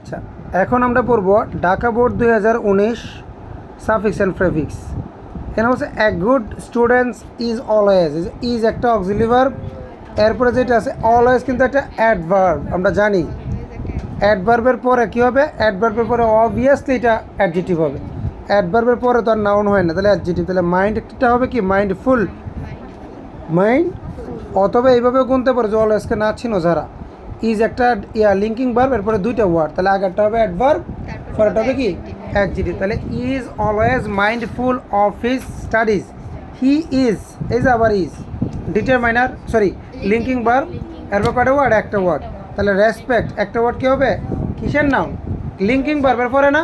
আচ্ছা, এখন আমরা পড়ব Dhaka board 2019 suffix and prefix. এখানে হচ্ছে a good students is always, is একটা অক্সিলারি ভার্ব, এরপরে যেটা আছে অলওয়েজ কিন্তু একটা অ্যাডভার্ব, আমরা জানি অ্যাডভার্বের পরে কী হবে, অ্যাডভার্বের পরে অবভিয়াসলি এটা অ্যাডজেটিভ হবে, অ্যাডভার্বের পরে তো আর নাউন হয় না, তাহলে অ্যাডজেটিভ, তাহলে মাইন্ড একটা হবে কি মাইন্ডফুল, মাইন্ড, অথবা এইভাবেও গুনতে পারো যে অলওয়েজকে না চিনো যারা, ইজ একটা লিঙ্কিং ভার্ব, এরপরে দুইটা ওয়ার্ড, তাহলে আগেরটা হবে অ্যাডভার্ব, পরেরটা হবে কি অ্যাডজেটিভ। তাহলে is always mindful of his studies, he is, এই যে আবার is determiner, sorry linking verb, এরপর কয়টা ওয়ার্ড, একটা ওয়ার্ড, তাহলে রেসপেক্ট একটা ওয়ার্ড কী হবে, কিসের নাউন, লিঙ্কিং ভার্বের পরে না,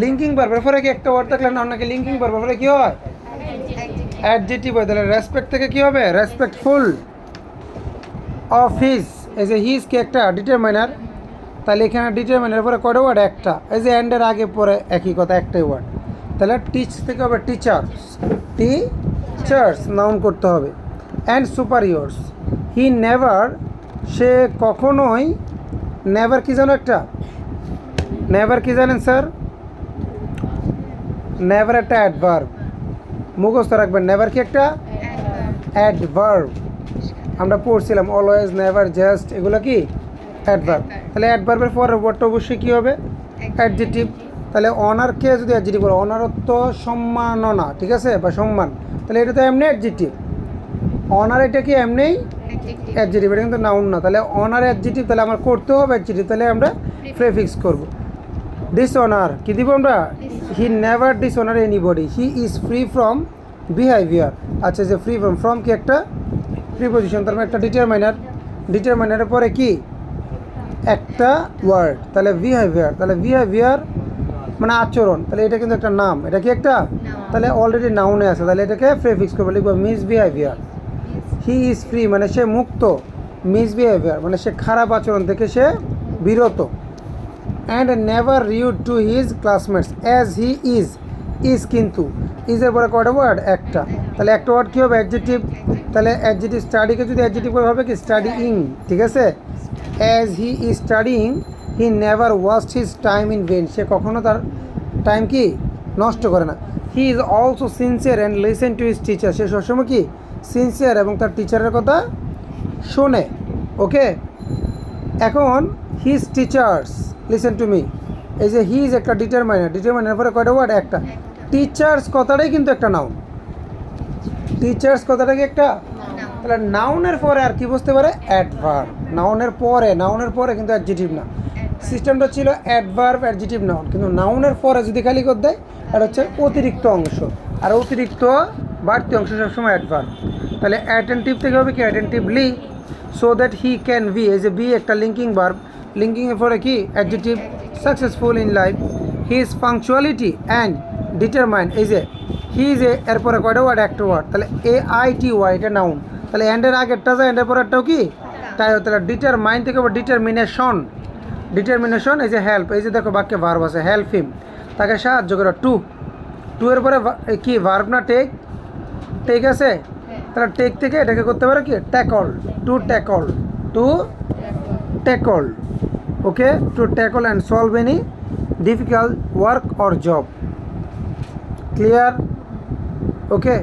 লিঙ্কিং ভার্বের পরে কি একটা ওয়ার্ড থাকলে না অনেকে লিঙ্কিং ভার্বের পরে কী হয়, অ্যাডজেটিভ হয়, তাহলে রেসপেক্ট থেকে কী হবে, রেসপেক্টফুল অফ হিজ, এই যে হিজ কি একটা ডিটারমাইনার, তাহলে এখানে ডিটারমাইনার পরে কয়টা ওয়ার্ড, একটা, এই যে অ্যান্ডের আগে পরে একই কথা, একটাই ওয়ার্ড, তাহলে টিচ থেকে হবে টিচার্স, টিচার্স নাউন করতে হবে, অ্যান্ড সুপারিয়র্স, হি নেভার, সে কখনোই, নেভার কি জানো একটা, নেভার কি জানেন স্যার, নেভার একটা অ্যাডভার্ব, মুখস্থ রাখবেন, নেভার কি একটা অ্যাডভার্ব, আমরা পড়ছিলাম অলওয়েজ, নেভার, জাস্ট, এগুলো কি অ্যাডভার্ব, তাহলে অ্যাডভার্বের পরের ওয়ার্ডটা অবশ্যই কী হবে, অ্যাডজেটিভ, তাহলে অনারকে যদি অ্যাডজেটিভ বলো, অনারত্ব সম্মাননা, ঠিক আছে, বা সম্মান, তাহলে এটা তো এমনি অ্যাডজেটিভ, অনার এটা কি এমনিই অ্যাডজেটিভ, এটা কিন্তু নাউন না, তাহলে অনার অ্যাডজেটিভ, তাহলে আমার করতে হবে অ্যাডজেটিভ, তাহলে আমরা প্রেফিক্স করব। ডিসঅনার কী দিব আমরা, he never dishonour anybody, he is free from behaviour, আচ্ছা যে ফ্রি ফ্রম কি একটা প্রিপোজিশন, তার মানে একটা ডিটারমাইনার, ডিটারমাইনারের পরে কি একটা ওয়ার্ড, তাহলে বিহেভিয়ার, তাহলে বিহেভিয়ার মানে আচরণ, তাহলে এটা কিন্তু একটা নাম, এটা কি একটা, তাহলে অলরেডি নাউনে আছে, তাহলে এটাকে প্রেফিক্স করবো, লিখবো miss behaviour, he is free মানে সে মুক্ত, মিস বিহেভিয়ার মানে সে খারাপ আচরণ থেকে সে বিরত, and never rude to his classmates as he is কিন্তু, ইজের পরে কয়টা ওয়ার্ড, একটা, তাহলে একটা ওয়ার্ড কী হবে, অ্যাডজেটিভ, তাহলে অ্যাডজেটিভ স্টাডিকে যদি অ্যাডজেটিভ করে হবে কি স্টাডিং, ঠিক আছে, as he is studying, he never waste his time in vain, সে কখনও তার টাইম কি নষ্ট করে না, he is also sincere and listen to his teacher, সে সবসময় কি সিনসিয়ার এবং তার টিচারের কথা শোনে, ওকে। এখন his teachers, listen to me, এই যে হি ইজ একটা ডিটারমাইনার, ডিটারমাইনার পরে কয়টা ওয়ার্ড, একটা, টিচার্স কথাটাই কিন্তু একটা নাউন, টিচার্স কথাটা কি একটা, তাহলে নাউনের পরে আর কি বুঝতে পারে, অ্যাডভার্ব, নাউনের পরে কিন্তু অ্যাডজেটিভ না, সিস্টেমটা ছিল অ্যাডভার্ব অ্যাডজেটিভ নাউন, কিন্তু নাউনের পরে যদি খালি করে দেয় এটা হচ্ছে অতিরিক্ত অংশ, আর অতিরিক্ত বাড়তি অংশ সবসময় অ্যাডভার্ব, তাহলে অ্যাটেন্টিভ থেকে হবে কি attentively, so that he can be, এই যে বি একটা লিঙ্কিং ভার্ব, লিঙ্কিংয়ের পরে কি adjective, successful in life, his punctuality and determine, এই যে হি ইজ এরপরে কয়টা ওয়ার্ড, একটা ওয়ার্ড, তাহলে AITY এটা নাউন, তাহলে এন্ডের আগেরটা যায়, এন্ডের পরেরটাও কি তাই, তাহলে ডিটারমাইন থেকে ডিটারমিনেশন, ডিটারমিনেশন, এই যে হেল্প, এই যে দেখো বাক্যে ভার্ব আছে, হেল্প হিম, তাকে সাহায্য করো, টু এর পরে কি ভার্ব না টেক, টেক আছে, তাহলে টেক থেকে এটাকে করতে পারে কি tackle, two tackle, okay, two tackle and solve any difficult work or job, clear, okay.